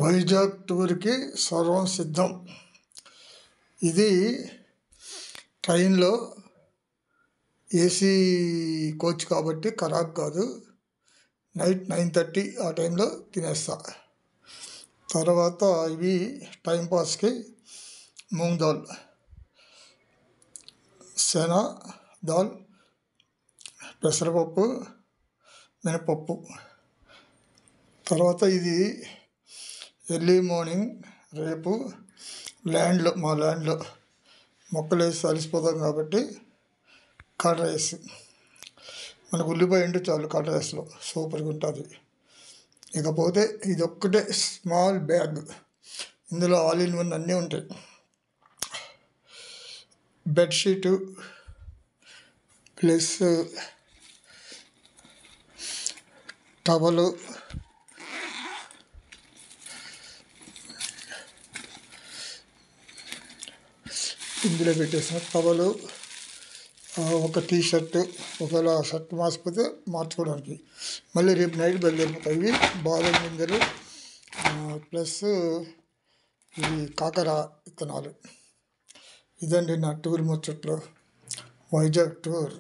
వైజాగ్ టూర్కి సర్వం సిద్ధం. ఇది ట్రైన్లో ఏసీ కోచ్ కాబట్టి ఖరాబ్ కాదు. నైట్ 9:30 ఆ టైంలో తినేస్తా. తర్వాత ఇవి టైంపాస్కి మూంగ్ దాల్, శనా దాల్, పెసరపప్పు, మినపప్పు. తర్వాత ఇది ఎర్లీ మార్నింగ్ రేపు మా ల్యాండ్లో మొక్కలు వేసి అలసిపోతాం కాబట్టి కర్డ్ రైస్. మనకు ఉల్లిపాయ ఉంటే చాలు కర్డ్ రైస్లో సూపర్గా ఉంటుంది. ఇకపోతే ఇది ఒక్కటే స్మాల్ బ్యాగ్, ఇందులో ఆల్ ఇన్ వన్ అన్నీ ఉంటాయి. బెడ్షీటు ప్లస్ టవలు, ఇందులో పెట్టేసిన టవలు, ఒక టీ షర్టు, ఒకవేళ షర్ట్ మార్చిపోతే మార్చుకోవడానికి, మళ్ళీ రేపు నైట్ బయలుదేరిపోతాయి. ఇవి బాదం గింజలు ప్లస్ ఇవి కాకర విత్తనాలు. ఇదండి నా టూర్ ముచ్చట్లు. వైజాగ్ టూర్.